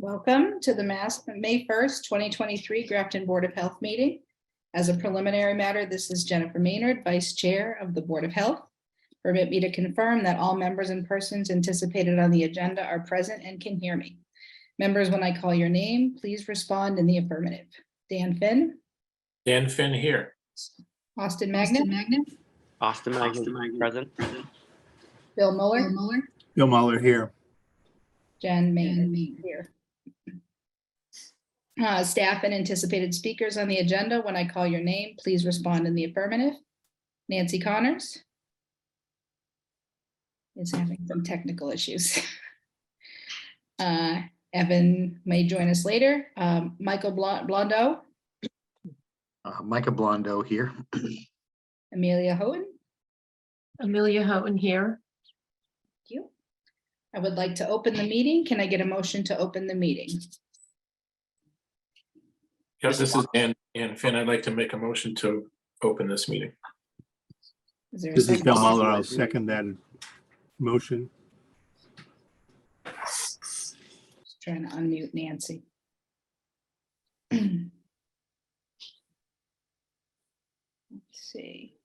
Welcome to the May 1st, 2023 Grafton Board of Health meeting. As a preliminary matter, this is Jennifer Maynard, Vice Chair of the Board of Health. Permit me to confirm that all members and persons anticipated on the agenda are present and can hear me. Members, when I call your name, please respond in the affirmative. Dan Finn. Dan Finn here. Austin Magnet. Austin Magnet, present. Bill Mueller. Bill Mueller here. Jen Maynard here. Staff and anticipated speakers on the agenda. When I call your name, please respond in the affirmative. Nancy Connors is having some technical issues. Evan may join us later. Michael Blondeau. Micah Blondeau here. Amelia Hohen. Amelia Houghton here. Thank you. I would like to open the meeting. Can I get a motion to open the meeting? Yes, this is Dan Finn. I'd like to make a motion to open this meeting. Is there a This is second? Bill Mueller. I'll second that motion. Just trying to unmute Nancy. Let's see.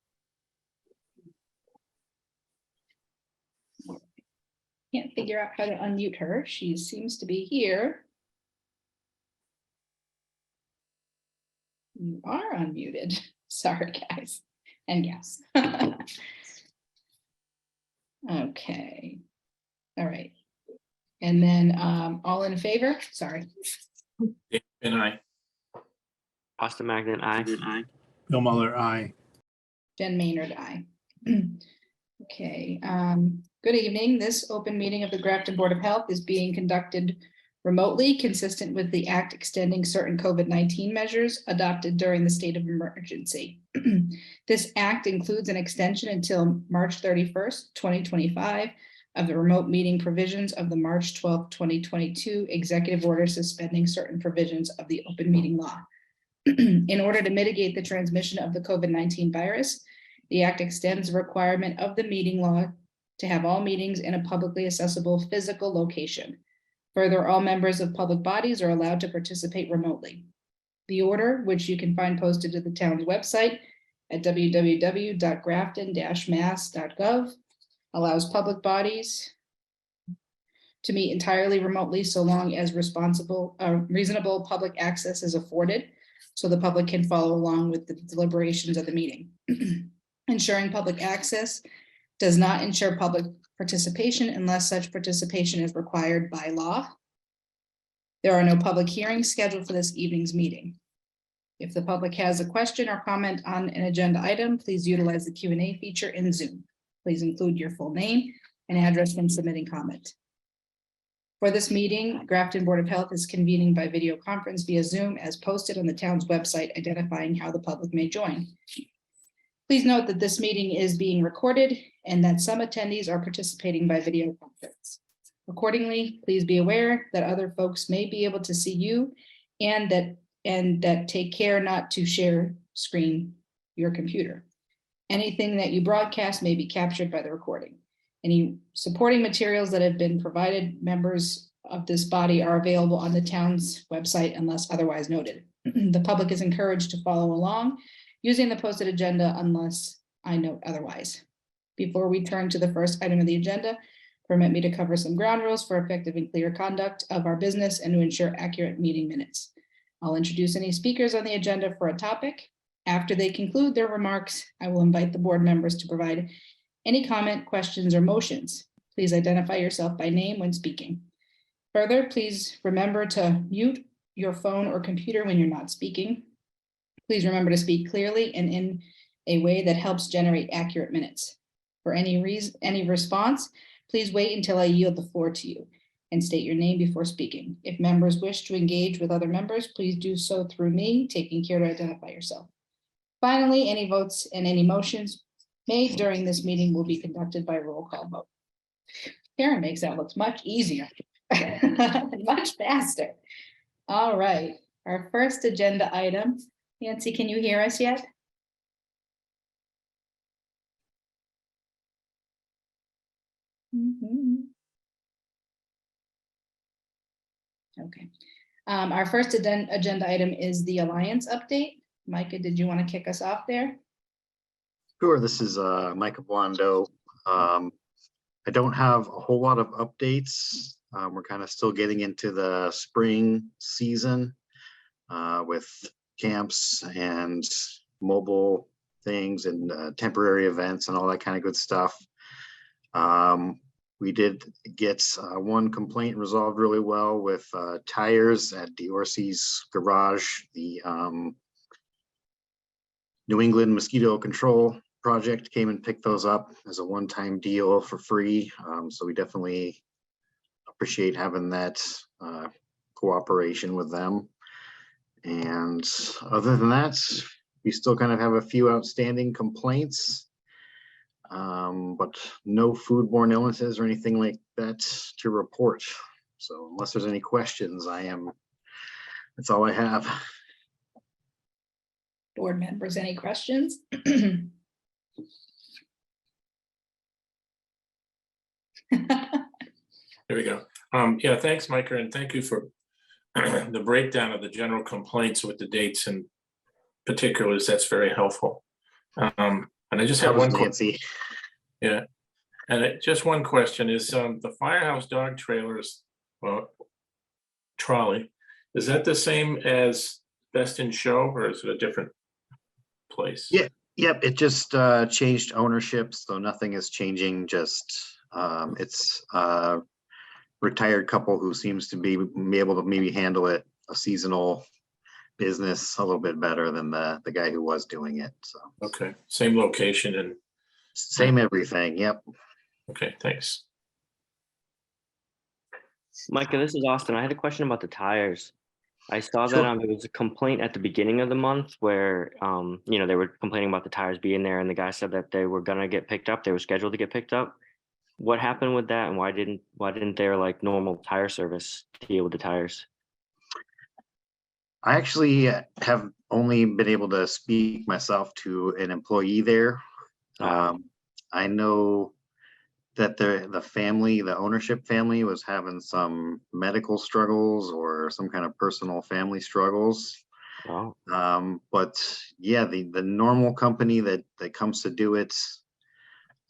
Can't figure out how to unmute her. She seems to be here. You are unmuted. Sorry, guys and yes. Okay. All right. And then all in favor? Sorry. Dan Finn, aye. Austin Magnet, aye. Bill Mueller, aye. Jen Maynard, aye. Okay, good evening. This open meeting of the Grafton Board of Health is being conducted remotely, consistent with the act extending certain COVID-19 measures adopted during the state of emergency. This act includes an extension until March 31st, 2025 of the remote meeting provisions of the March 12th, 2022 executive order suspending certain provisions of the open meeting law. In order to mitigate the transmission of the COVID-19 virus, the act extends the requirement of the meeting law to have all meetings in a publicly accessible physical location. Further, all members of public bodies are allowed to participate remotely. The order, which you can find posted to the town's website at www.grafton-mass.gov, allows public bodies to meet entirely remotely so long as reasonable public access is afforded, so the public can follow along with the deliberations of the meeting. Ensuring public access does not ensure public participation unless such participation is required by law. There are no public hearings scheduled for this evening's meeting. If the public has a question or comment on an agenda item, please utilize the Q&A feature in Zoom. Please include your full name and address when submitting comment. For this meeting, Grafton Board of Health is convening by video conference via Zoom as posted on the town's website, identifying how the public may join. Please note that this meeting is being recorded and that some attendees are participating by video conference. Accordingly, please be aware that other folks may be able to see you and that take care not to share screen your computer. Anything that you broadcast may be captured by the recording. Any supporting materials that have been provided members of this body are available on the town's website unless otherwise noted. The public is encouraged to follow along using the posted agenda unless I note otherwise. Before we turn to the first item of the agenda, permit me to cover some ground rules for effective and clear conduct of our business and to ensure accurate meeting minutes. I'll introduce any speakers on the agenda for a topic. After they conclude their remarks, I will invite the board members to provide any comment, questions, or motions. Please identify yourself by name when speaking. Further, please remember to mute your phone or computer when you're not speaking. Please remember to speak clearly and in a way that helps generate accurate minutes. For any response, please wait until I yield the floor to you and state your name before speaking. If members wish to engage with other members, please do so through me, taking care to identify yourself. Finally, any votes and any motions made during this meeting will be conducted by roll call vote. Karen makes that look much easier, much faster. All right, our first agenda item. Nancy, can you hear us yet? Okay. Our first agenda item is the Alliance update. Micah, did you want to kick us off there? Sure, this is Micah Blondo. I don't have a whole lot of updates. We're kind of still getting into the spring season with camps and mobile things and temporary events and all that kind of good stuff. We did get one complaint resolved really well with tires at Diorsi's garage. The New England Mosquito Control Project came and picked those up as a one-time deal for free. So we definitely appreciate having that cooperation with them. And other than that, we still kind of have a few outstanding complaints, but no foodborne illnesses or anything like that to report. So unless there's any questions, that's all I have. Board members, any questions? There we go. Yeah, thanks, Micah, and thank you for the breakdown of the general complaints with the dates and particulars. That's very helpful. And I just have one. Nancy. Yeah, and just one question is the Firehouse dog trailers, trolley, is that the same as Best in Show, or is it a different place? Yeah. Yep, it just changed ownership, so nothing is changing. Just it's a retired couple who seems to be able to maybe handle it, a seasonal business, a little bit better than the guy who was doing it. So Okay, same location and same everything. Yep. okay, thanks. Micah, this is Austin. I had a question about the tires. I saw Sure. that there was a complaint at the beginning of the month where, they were complaining about the tires being there, and the guy said that they were gonna get picked up. They were scheduled to get picked up. What happened with that, and why didn't their like normal tire service deal with the tires? I actually have only been able to speak myself to an employee there. I know that the family, the ownership family, was having some medical struggles or some kind of personal family struggles. Oh, But yeah, the normal company that comes to do it,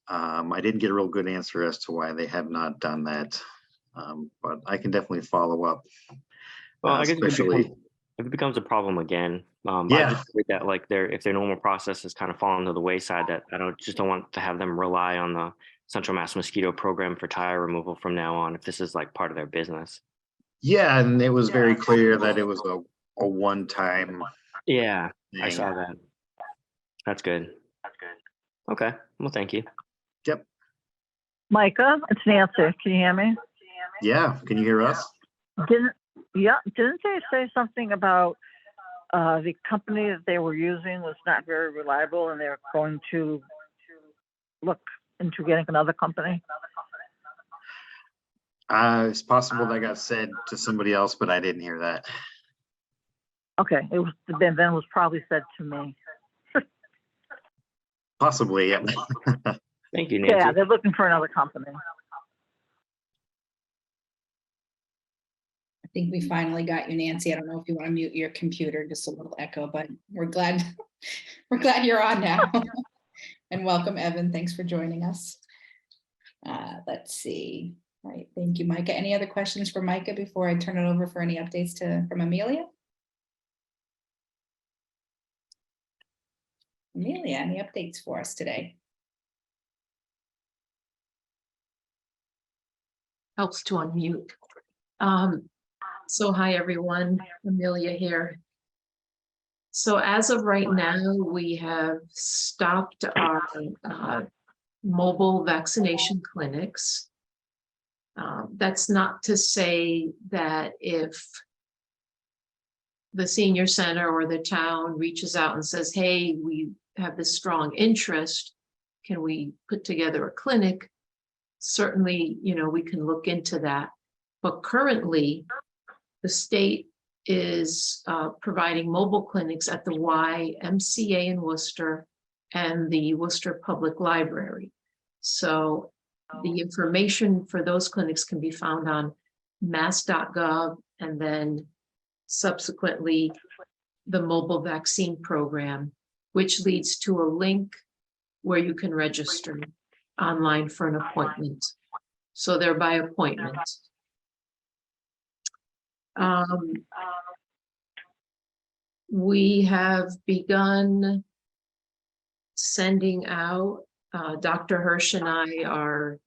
I didn't get a real good answer as to why they have not done that. But I can definitely follow up. well, I guess Especially, if it becomes a problem again, I Yeah. just worried that like if their normal process is kind of falling to the wayside, that I don't want to have them rely on the Central Mass Mosquito Program for tire removal from now on, if this is like part of their business. yeah, and it was very clear that it was a one-time Yeah, I thing. saw that. That's good. Okay, well, thank you. Yep. Micah, it's Nancy. Can you hear me? Yeah, can you hear us? Didn't they say something about the company that they were using was not very reliable and they're going to look into getting another company? It's possible that got said to somebody else, but I didn't hear that. Okay, it was then was probably said to me. Possibly, yeah. Thank you, Nancy. Yeah, they're looking for another company. I think we finally got you, Nancy. I don't know if you want to mute your computer, just a little echo, but we're glad you're on now. And welcome, Evan. Thanks for joining us. Let's see. All right, thank you, Micah. Any other questions for Micah before I turn it over for any updates from Amelia? Amelia, any updates for us today? Helps to unmute. So hi, everyone. Amelia here. So as of right now, we have stopped our mobile vaccination clinics. That's not to say that if the senior center or the town reaches out and says, hey, we have this strong interest, can we put together a clinic? Certainly, we can look into that. But currently, the state is providing mobile clinics at the YMCA in Worcester and the Worcester Public Library. So the information for those clinics can be found on mass.gov and then subsequently the mobile vaccine program, which leads to a link where you can register online for an appointment. So they're by appointment. We have begun sending out, Dr. Hirsch and I are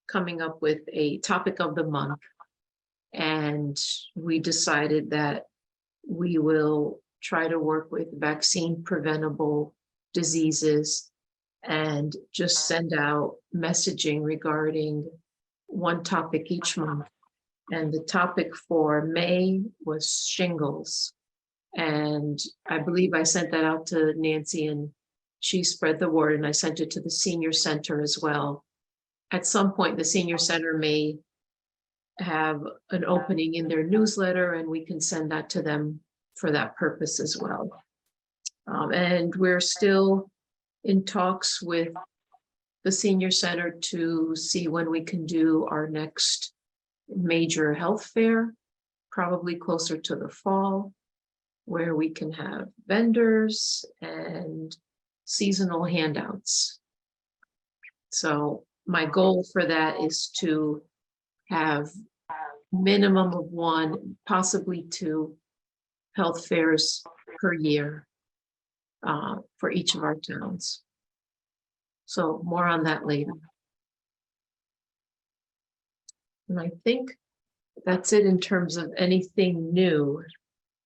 coming up with a topic of the month. And we decided that we will try to work with vaccine preventable diseases and just send out messaging regarding one topic each month. And the topic for May was shingles. And I believe I sent that out to Nancy and she spread the word, and I sent it to the senior center as well. At some point, the senior center may have an opening in their newsletter and we can send that to them for that purpose as well. And we're still in talks with the senior center to see when we can do our next major health fair, probably closer to the fall, where we can have vendors and seasonal handouts. So my goal for that is to have minimum of 1, possibly 2 health fairs per year for each of our towns. So more on that later. And I think that's it in terms of anything new,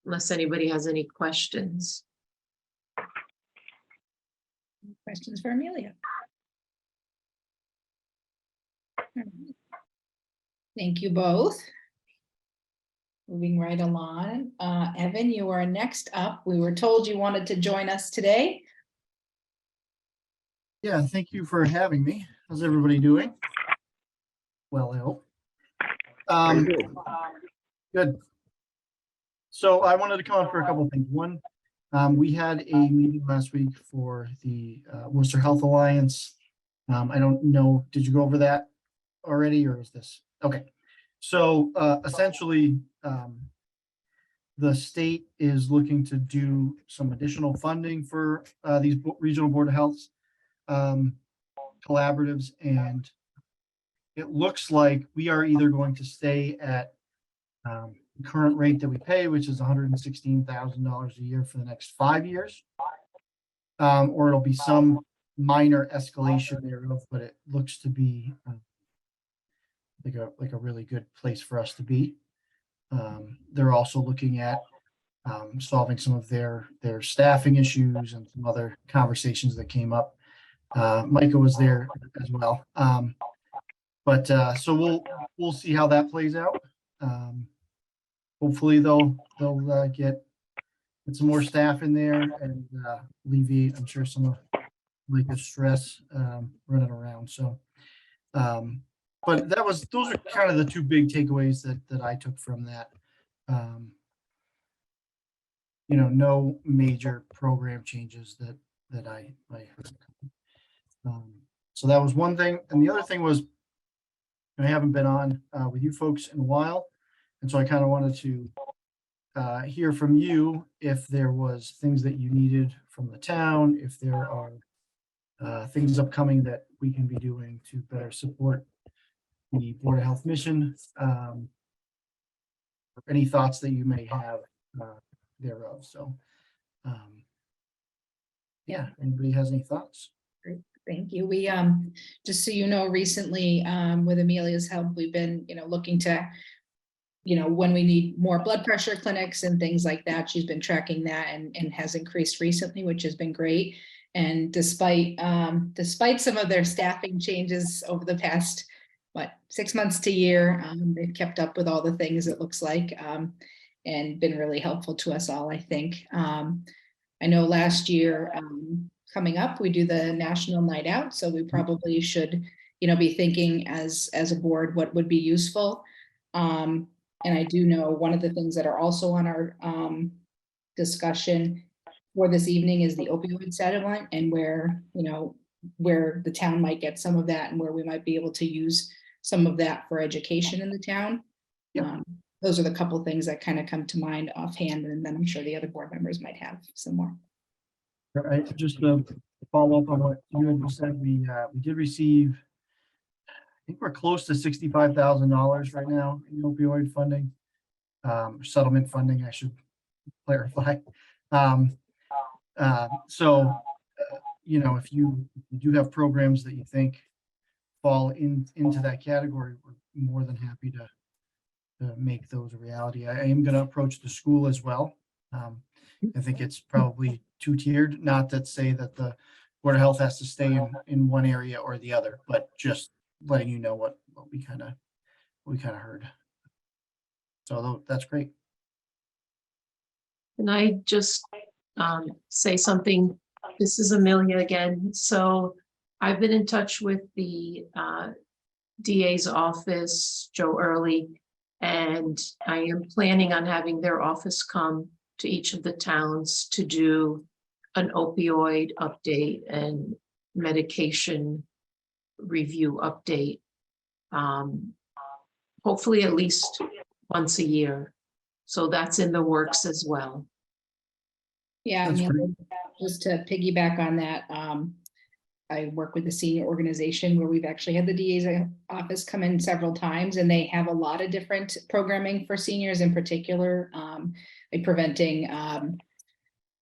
unless anybody has any questions. Questions for Amelia? Thank you both. Moving right along. Evan, you are next up. We were told you wanted to join us today. Yeah, thank you for having me. How's everybody doing? Well, I hope. Good. So I wanted to come up for a couple of things. One, we had a meeting last week for the Worcester Health Alliance. I don't know, did you go over that already, or is this? Okay. So essentially, the state is looking to do some additional funding for these regional board of health collaboratives, and it looks like we are either going to stay at the current rate that we pay, which is $116,000 a year for the next 5 years, or it'll be some minor escalation thereof, but it looks to be like a really good place for us to be. They're also looking at solving some of their staffing issues and some other conversations that came up. Micah was there as well. So we'll see how that plays out. Hopefully they'll get some more staff in there and alleviate, I'm sure, some of Micah's stress running around. So, but those are kind of the 2 big takeaways that I took from that. No major program changes that I heard. So that was one thing. And the other thing was, I haven't been on with you folks in a while. And so I kind of wanted to hear from you if there was things that you needed from the town, if there are things upcoming that we can be doing to better support the Board of Health mission, or any thoughts that you may have thereof. So yeah, anybody has any thoughts? Thank you. We, just so you know, recently, with Amelia's help, we've been, looking to, when we need more blood pressure clinics and things like that, she's been tracking that and has increased recently, which has been great. And despite some of their staffing changes over the past, 6 months to a year, they've kept up with all the things, it looks like, and been really helpful to us all, I think. I know last year, coming up, we do the National Night Out, so we probably should, be thinking as a board what would be useful. And I do know one of the things that are also on our discussion for this evening is the opioid settlement, and where the town might get some of that, and where we might be able to use some of that for education in the town. Yep. Those are the couple things that kind of come to mind offhand, and then I'm sure the other board members might have some more. All right, just to follow up on what you had just said, we did receive, I think we're close to $65,000 right now in opioid funding, settlement funding, I should clarify. If you do have programs that you think fall into that category, we're more than happy to make those a reality. I am going to approach the school as well. I think it's probably two-tiered, not that say that the Board of Health has to stay in one area or the other, but just letting you know what we kind of heard. So that's great. Can I just say something? This is Amelia again. So I've been in touch with the DA's office, Joe Early, and I am planning on having their office come to each of the towns to do an opioid update and medication review update. Hopefully at least once a year. So that's in the works as well. Yeah, That's great. just to piggyback on that, I work with the senior organization where we've actually had the DA's office come in several times, and they have a lot of different programming for seniors in particular, like preventing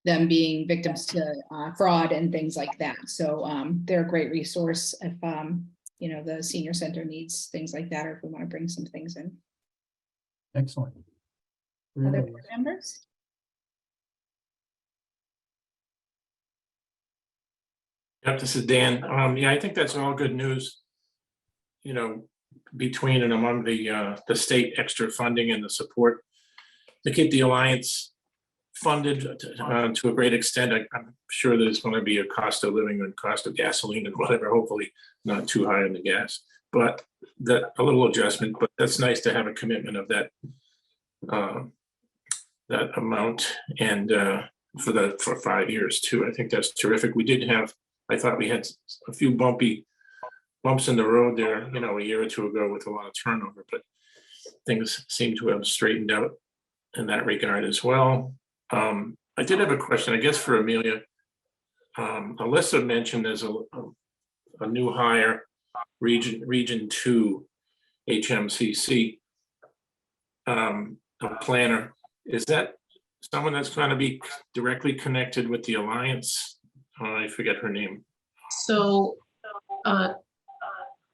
them being victims to fraud and things like that. So they're a great resource if the senior center needs things like that, or if we want to bring some things in. Excellent. Other Really. board members? Yep, this is Dan. Yeah, I think that's all good news. Between and among the state extra funding and the support to keep the Alliance funded to a great extent. I'm sure there's going to be a cost of living and cost of gasoline and whatever, hopefully not too high on the gas, but a little adjustment, but that's nice to have a commitment of that amount, and for 5 years too. I think that's terrific. I thought we had a few bumps in the road there, a year or two ago with a lot of turnover, but things seem to have straightened out in that regard as well. I did have a question, I guess, for Amelia. Alyssa mentioned there's a new hire, Region 2 HMCC, a planner. Is that someone that's going to be directly connected with the Alliance? I forget her name. So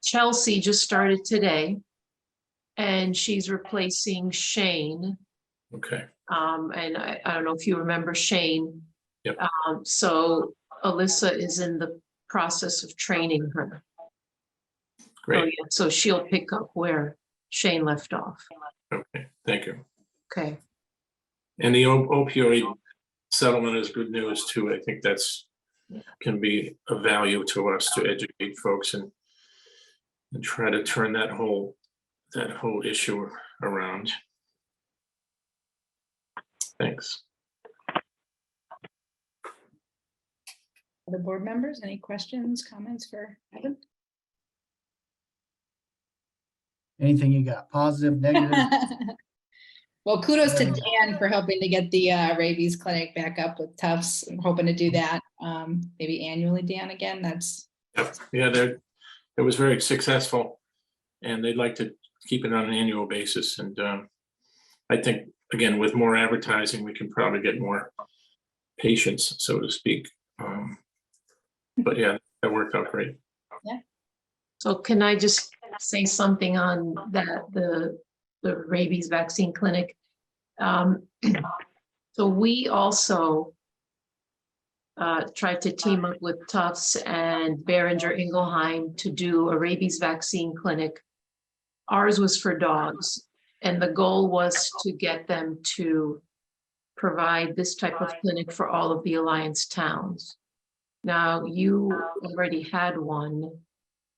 Chelsea just started today, and she's replacing Shane. Okay. And I don't know if you remember Shane. Yep. So Alyssa is in the process of training her. Great. So she'll pick up where Shane left off. Okay, thank you. Okay. And the opioid settlement is good news too. I think that's can be of value to us to educate folks and try to turn that whole issue around. Thanks. Other board members, any questions, comments for Evan? Anything you got, positive, negative? Well, kudos to Dan for helping to get the rabies clinic back up with Tufts. I'm hoping to do that maybe annually, Dan, again. Yeah, it was very successful, and they'd like to keep it on an annual basis. And I think, again, with more advertising, we can probably get more patients, so to speak. But yeah, that worked out great. So can I just say something on that, the rabies vaccine clinic? So we also tried to team up with Tufts and Behringer Ingelheim to do a rabies vaccine clinic. Ours was for dogs, and the goal was to get them to provide this type of clinic for all of the Alliance towns. Now, you already had one,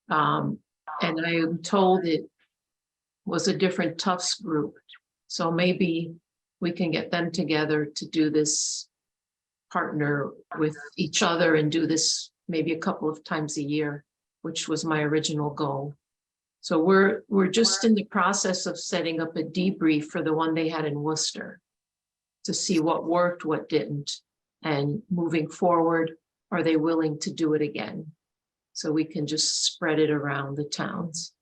and I am told it was a different Tufts group. So maybe we can get them together to do this, partner with each other and do this maybe a couple of times a year, which was my original goal. So we're just in the process of setting up a debrief for the one they had in Worcester to see what worked, what didn't, and moving forward, are they willing to do it again? So we can just spread it around the towns.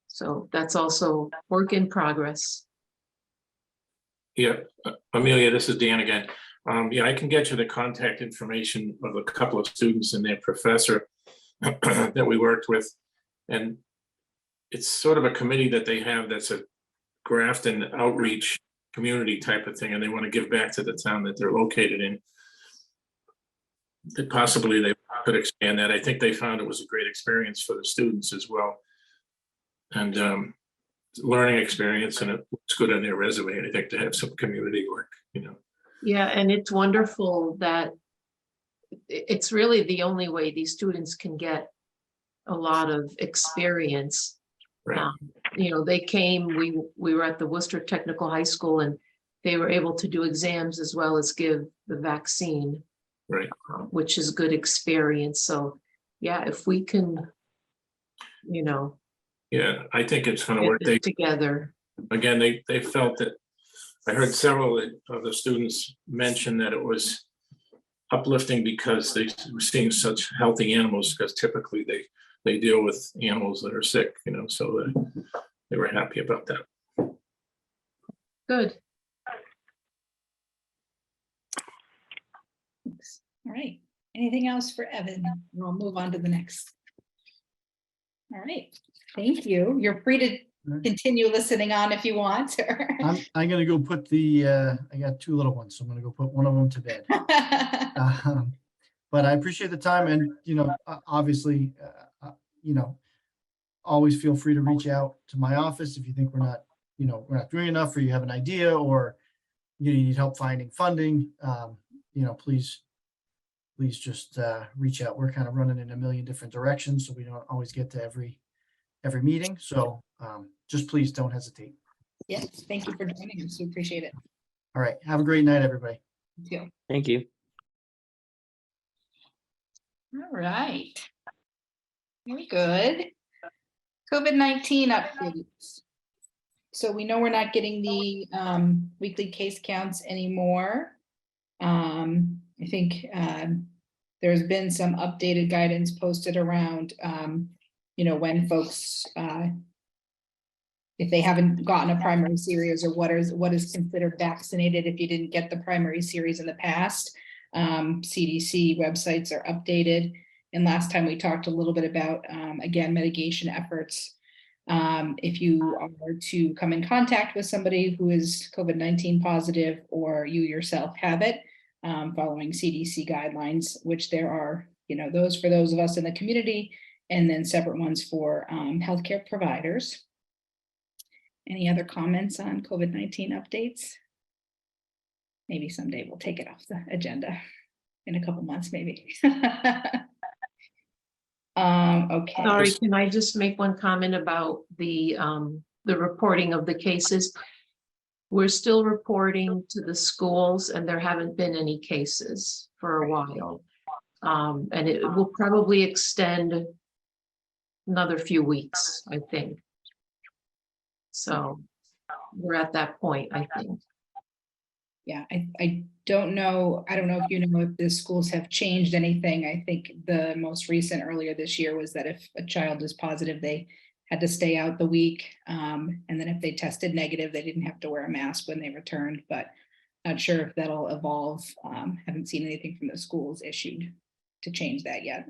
So that's also work in progress. Yeah, Amelia, this is Dan again. Yeah, I can get you the contact information of a couple of students and their professor that we worked with. And it's sort of a committee that they have that's a Grafton outreach community type of thing, and they want to give back to the town that they're located in. That possibly they could expand that. I think they found it was a great experience for the students as well. And learning experience, and it looks good on their resume, I think, to have some community work, you know. Yeah, and it's wonderful that it's really the only way these students can get a lot of experience. Right. You know, they came, we were at the Worcester Technical High School, and they were able to do exams as well as give the vaccine. Right. Which is good experience. So yeah, if we can, you know, Yeah, I think it's going to get work. this They, together. again, they felt that, I heard several of the students mention that it was uplifting because they were seeing such healthy animals, because typically they deal with animals that are sick, you know, so they were happy about that. Good. Thanks. All right. Anything else for Evan? We'll move on to the next. All right. Thank you. You're free to continue listening on if you want. I'm gonna go put I got two little ones, so I'm gonna go put one of them to bed. But I appreciate the time, and, you know, obviously, you know, always feel free to reach out to my office if you think we're not doing enough, or you have an idea, or you need help finding funding. You know, please just reach out. We're kind of running in a million different directions, so we don't always get to every meeting. So just please don't hesitate. Yes, thank you for joining us. We appreciate it. All right. Have a great night, everybody. You too. Thank you. All right. Very good. COVID-19 updates. So we know we're not getting the weekly case counts anymore. I think there's been some updated guidance posted around, you know, when folks, if they haven't gotten a primary series, or what is considered vaccinated if you didn't get the primary series in the past. CDC websites are updated. And last time we talked a little bit about, again, mitigation efforts. If you are to come in contact with somebody who is COVID-19 positive, or you yourself have it, following CDC guidelines, which there are, you know, those for those of us in the community, and then separate ones for healthcare providers. Any other comments on COVID-19 updates? Maybe someday we'll take it off the agenda in a couple months, maybe. Okay. Sorry, can I just make one comment about the reporting of the cases? We're still reporting to the schools, and there haven't been any cases for a while. And it will probably extend another few weeks, I think. So we're at that point, I think. Yeah, I don't know. I don't know if you know if the schools have changed anything. I think the most recent earlier this year was that if a child is positive, they had to stay out the week. And then if they tested negative, they didn't have to wear a mask when they returned, but not sure if that'll evolve. Haven't seen anything from the schools issued to change that yet.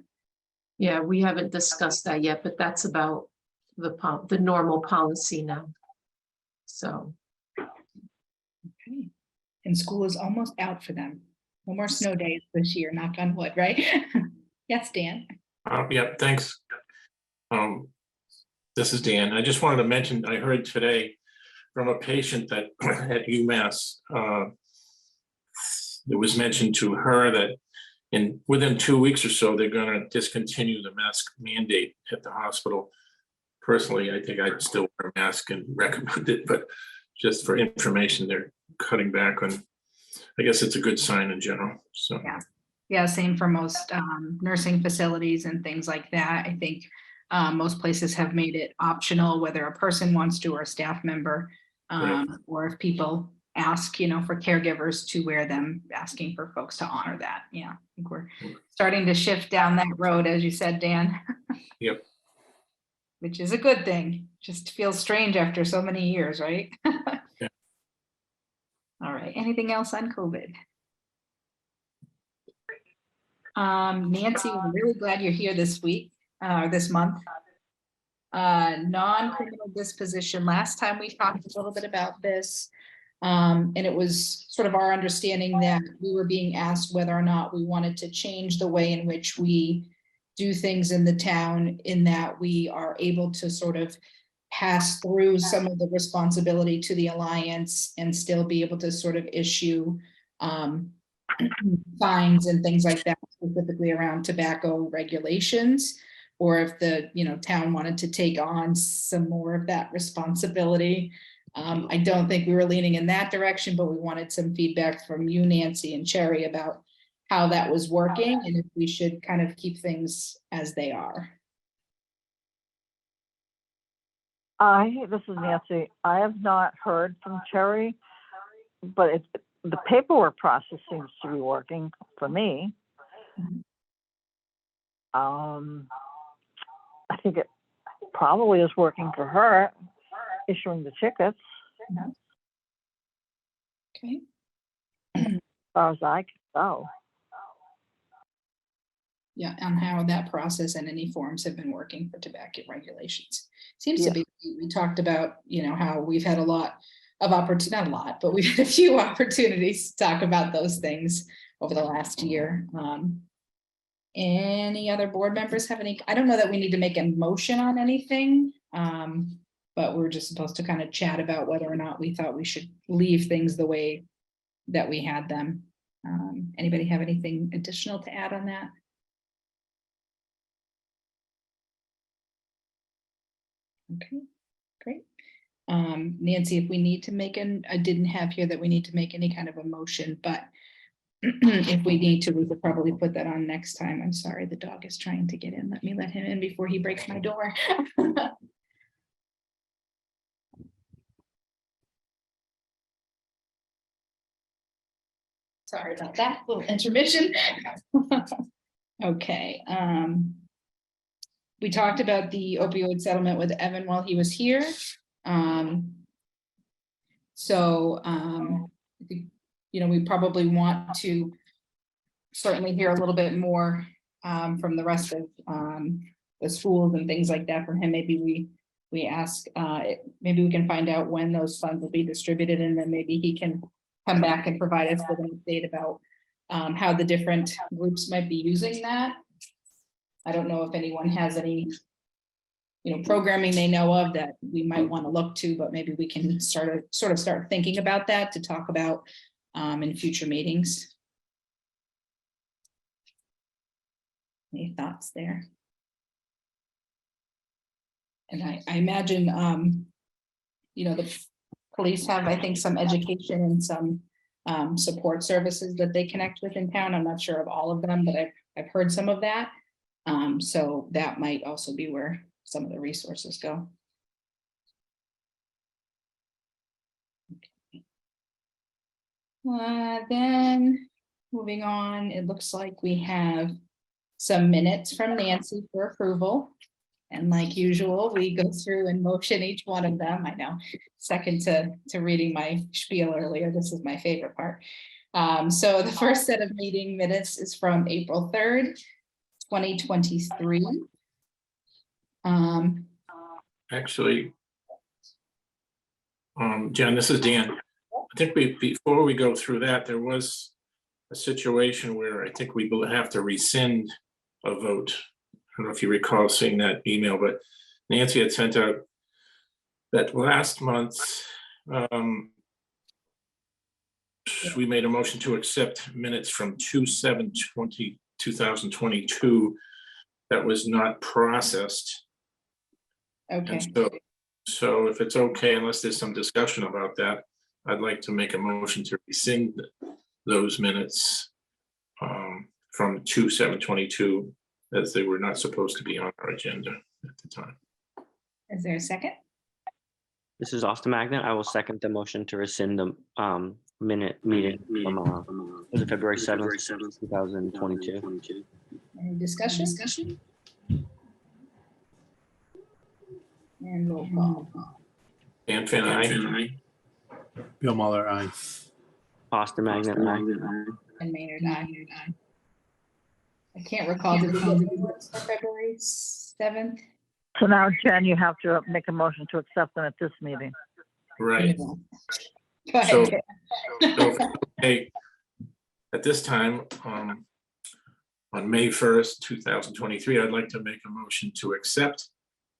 Yeah, we haven't discussed that yet, but that's about the normal policy now. So. Okay. And school is almost out for them. No more snow days this year, knock on wood, right? Yes, Dan. Yeah, thanks. This is Dan. I just wanted to mention, I heard today from a patient that at UMass, it was mentioned to her that within 2 weeks or so, they're going to discontinue the mask mandate at the hospital. Personally, I think I'd still wear a mask and recommend it, but just for information, they're cutting back on, I guess it's a good sign in general, so. Yeah, same for most nursing facilities and things like that. I think Most places have made it optional, whether a person wants to or a staff member. Or if people ask, you know, for caregivers to wear them, asking for folks to honor that. Yeah, I think we're starting to shift down that road, as you said, Dan. Yep. Which is a good thing. Just feels strange after so many years, right? Yeah. All right, anything else on COVID? Nancy, we're really glad you're here this week, this month. Non-criminal disposition. Last time we talked a little bit about this. And it was sort of our understanding that we were being asked whether or not we wanted to change the way in which we do things in the town, in that we are able to sort of pass through some of the responsibility to the Alliance and still be able to sort of issue fines and things like that, specifically around tobacco regulations, or if the, you know, town wanted to take on some more of that responsibility. I don't think we were leaning in that direction, but we wanted some feedback from you, Nancy and Cherry, about how that was working and if we should kind of keep things as they are. This is Nancy. I have not heard from Cherry, but the paperwork process seems to be working for me. I think it probably is working for her, issuing the tickets, Okay. as far as I can tell. Yeah, on how that process and any forms have been working for tobacco regulations. Seems to be, we talked about, you know, how we've had a lot of opportunity, not a lot, but we've had a few opportunities to talk about those things over the last year. Any other board members have any? I don't know that we need to make a motion on anything, but we're just supposed to kind of chat about whether or not we thought we should leave things the way that we had them. Anybody have anything additional to add on that? Okay, great. Nancy, if we need to make I didn't have here that we need to make any kind of a motion, but if we need to, we could probably put that on next time. I'm sorry, the dog is trying to get in. Let me let him in before he breaks my door. Sorry about that, little intermission. Okay. We talked about the opioid settlement with Evan while he was here. I think, you know, we probably want to certainly hear a little bit more from the rest of the schools and things like that from him. Maybe we ask, maybe we can find out when those funds will be distributed, and then maybe he can come back and provide us with an update about how the different groups might be using that. I don't know if anyone has any, you know, programming they know of that we might want to look to, but maybe we can sort of start thinking about that to talk about in future meetings. Any thoughts there? And I imagine, you know, the police have, I think, some education and some support services that they connect with in town. I'm not sure of all of them, but I've heard some of that. So that might also be where some of the resources go. Then moving on, it looks like we have some minutes from Nancy for approval. And like usual, we go through and motion each one of them. I know, second to reading my spiel earlier, this is my favorite part. So the first set of meeting minutes is from April 3rd, 2023. Actually, Jen, this is Dan. I think before we go through that, there was a situation where I think we will have to rescind a vote. I don't know if you recall seeing that email, but Nancy had sent out that last month. We made a motion to accept minutes from 2/7/2022 that was not processed. Okay, And so if it's okay, unless there's some discussion about that, I'd like to make a motion to rescind those minutes from 2/7/22 as they were not supposed to be on our agenda. at the time. Is there a second? This is Austin Magnet. I will second the motion to rescind the minute meeting from was it February 7th, 2022. Any discussion? And roll call. Dan Finn, aye. Bill Muller, aye. Austin Magnet, aye. And Maynard, aye. I can't recall, did we get the minutes for February 7th? So now, Jen, you have to make a motion to accept them at this meeting. Right. Go So- ahead. So, okay, at this time, on May 1st, 2023, I'd like to make a motion to accept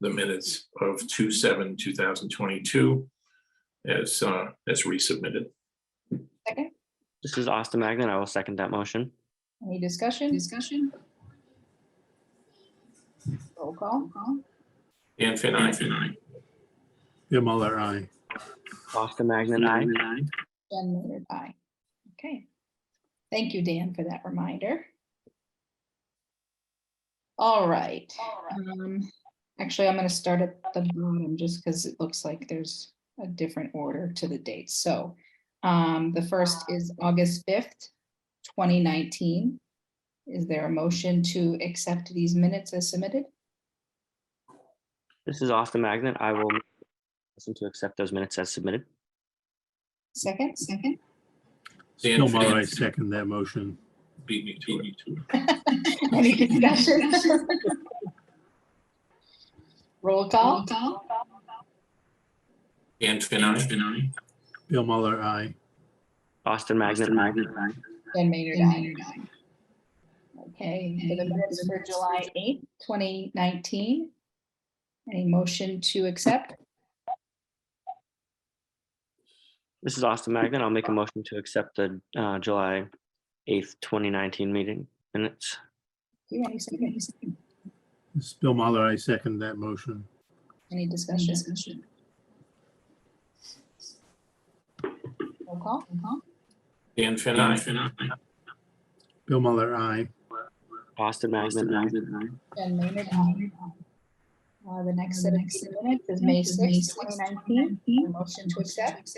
the minutes of 2/7/2022 as resubmitted. Second, This is Austin Magnet. I will second that motion. any discussion? Roll call. Dan Finn, aye. Bill Muller, aye. Austin Magnet, aye. Jen Maynard, aye. Okay. Thank you, Dan, for that reminder. All right. Actually, I'm going to start at the bottom just because it looks like there's a different order to the dates. So the first is August 5th, 2019. Is there a motion to accept these minutes as submitted? This is Austin Magnet. I will listen to accept those minutes as submitted. Second? Dan Bill Muller, I Finn second that motion. beat me to it. Any discussion? Roll call. Dan Finn, aye. Bill Muller, aye. Austin Magnet, aye. Jen Maynard, aye. Okay, for the minutes for July 8th, 2019. Any motion to accept? This is Austin Magnet. I'll make a motion to accept the July 8th, 2019 meeting minutes. Any second? This is Bill Muller, I second that motion. Any discussion? Roll call. Dan Finn, aye. Bill Muller, aye. Austin Magnet, aye. Jen Maynard, aye. The next set of minutes is May 6th, 2019. A motion to accept.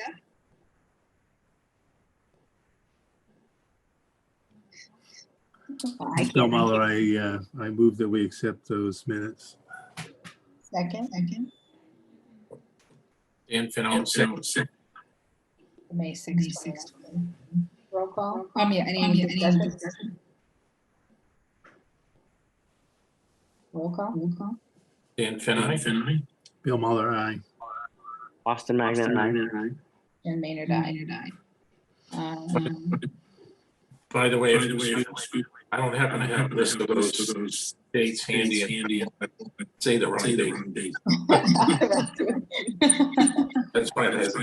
Bill Muller, I move that we accept those minutes. Second, Dan Finn, I'll second. May 6th. Roll call. Yeah, any discussion? Roll call. Dan Finn, aye. Bill Muller, aye. Austin Magnet, aye. Jen Maynard, aye. By the way, I don't happen to have a list of those dates handy. Say the wrong date. That's why it has.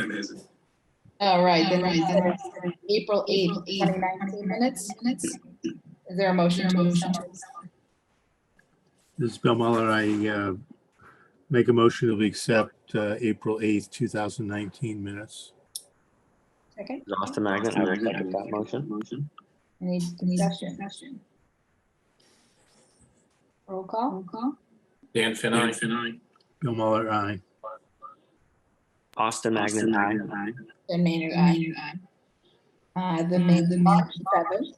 All right, then April 8th, 2019 minutes. Is there a motion to accept? This is Bill Muller, I make a motion that we accept April 8th, 2019 minutes. Second, This is Austin Magnet. I will second that motion. any discussion? Roll call. Dan Finn, aye. Bill Muller, aye. Austin Magnet, aye. Jen Maynard, aye. The March 7th,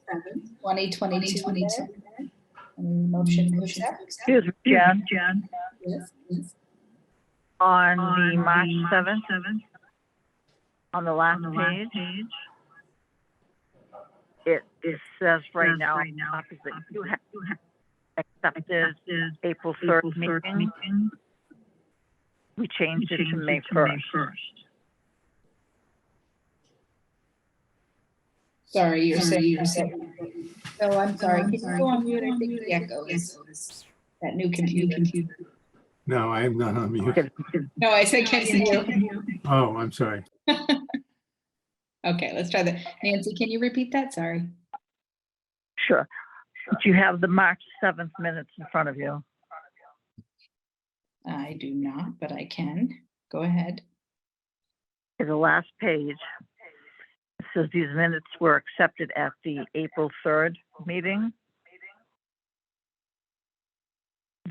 2022 minutes. Any motion to accept? Excuse me, Jen, Yes. on the March 7th, on the last page, it says right now, opposite, you have accepted April 3rd meeting. We changed it to May 1st. Sorry, you're saying. Oh, I'm sorry. Can you go on mute? I think the echo is that new computer. No, I am not on mute. No, I said can you. Oh, I'm sorry. Okay, let's try that. Nancy, can you repeat that? Sorry. Sure. But you have the March 7th minutes in front of you. I do not, but I can. Go ahead. To the last page, it says these minutes were accepted at the April 3rd meeting.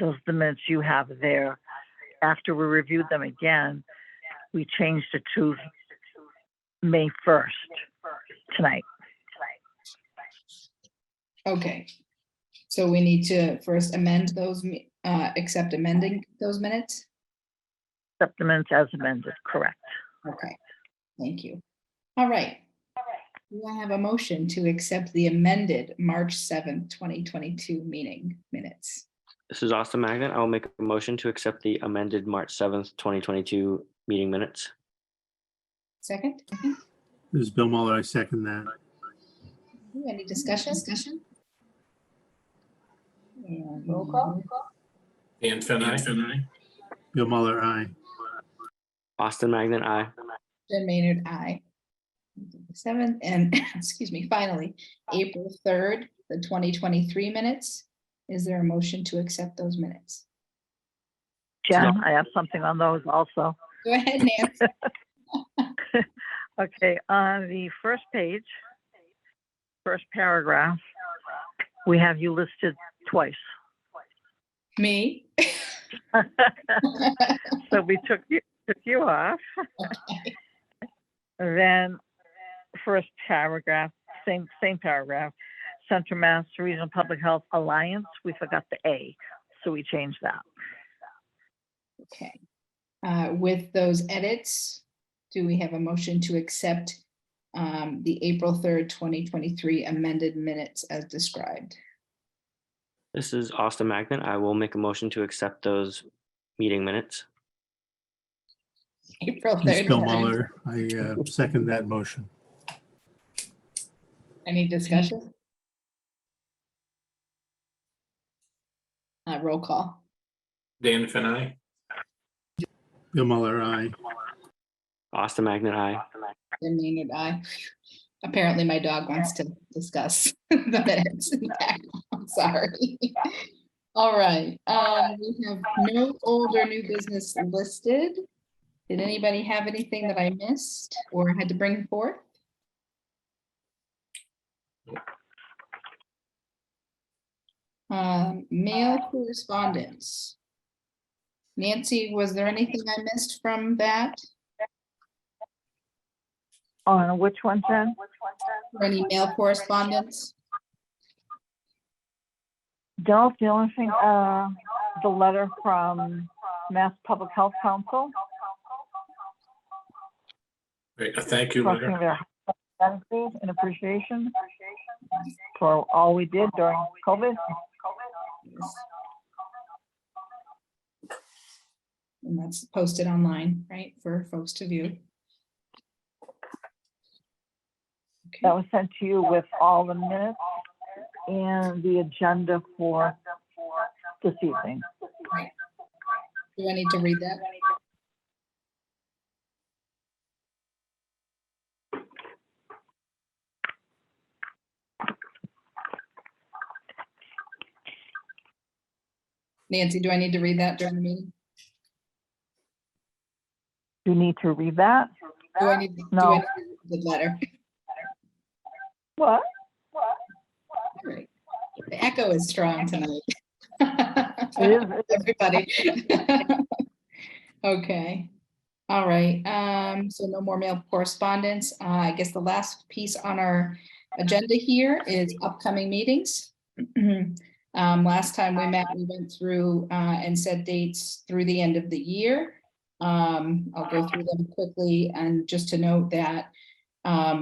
those the minutes you have there. After we reviewed them again, we changed it to May 1st tonight. Okay. So we need to first amend those, accept amending those minutes? Accept the minutes as amended, correct. Okay, thank you. All right. Do I have a motion to accept the amended March 7th, 2022 meeting minutes? This is Austin Magnet. I will make a motion to accept the amended March 7th, 2022 meeting minutes. Second? This is Bill Muller. I second that. Any discussion? And roll call? Dan Finn, aye. Bill Muller, aye. Austin Magnet, aye. Jen Maynard, aye. 7th, and excuse me, finally, April 3rd, the 2023 minutes. Is there a motion to accept those minutes? Jen, I have something on those also. Go ahead, Nancy. Okay, on the first page, first paragraph, we have you listed twice. Me? So we took you off. Then first paragraph, same paragraph, Central Mass Regional Public Health Alliance, we forgot the A, so we changed that. Okay. With those edits, do we have a motion to accept the April 3rd, 2023 amended minutes as described? This is Austin Magnet. I will make a motion to accept those meeting minutes. April This is 3rd. Bill Muller. I second that motion. Any discussion? Roll call. Dan Finn, aye. Bill Muller, aye. Austin Magnet, aye. Jen Maynard, aye. Apparently my dog wants to discuss the minutes in the background. I'm sorry. All right, we have no old or new business listed. Did anybody have anything that I missed or had to bring forth? Mail correspondence. Nancy, was there anything I missed from that? On which one, Jen? Or any mail correspondence? Don't, the only thing, the letter from Mass Public Health Council, Great, a thank you expressing letter. their gratitude and appreciation for all we did during COVID. And that's posted online, right, for folks to view. That was sent to you with all the minutes and the agenda for this evening. Do I need to read that? Nancy, do I need to read that during the meeting? You need to read that? Do I need, do I No. need to read the letter? What? All right. The echo is strong tonight. It is. Everybody. Okay. All right. So no more mail correspondence. I guess the last piece on our agenda here is upcoming meetings. Last time we met, we went through and set dates through the end of the year. I'll go through them quickly, and just to note that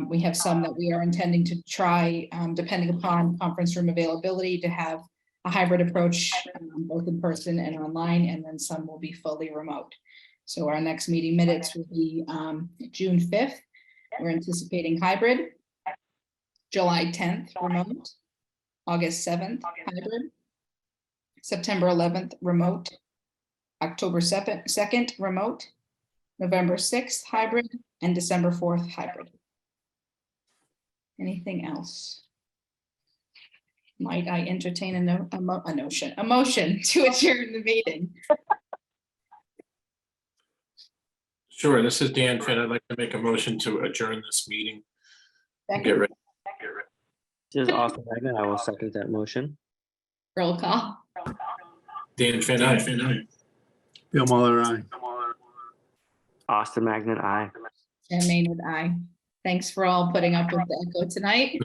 we have some that we are intending to try, depending upon conference room availability, to have a hybrid approach, both in person and online, and then some will be fully remote. So our next meeting minutes will be June 5th. We're anticipating hybrid. July 10th, remote. August 7th, hybrid. September 11th, remote. October 2nd, remote. November 6th, hybrid, and December 4th, hybrid. Anything else? Might I entertain a motion to adjourn the meeting? Sure, this is Dan Finn. I'd like to make a motion to adjourn this meeting. And get ready. This is Austin Magnet. I will second that motion. Roll call. Dan Finn, aye. Bill Muller, aye. Austin Magnet, aye. And Maynard, aye. Thanks for all putting up with the echo tonight.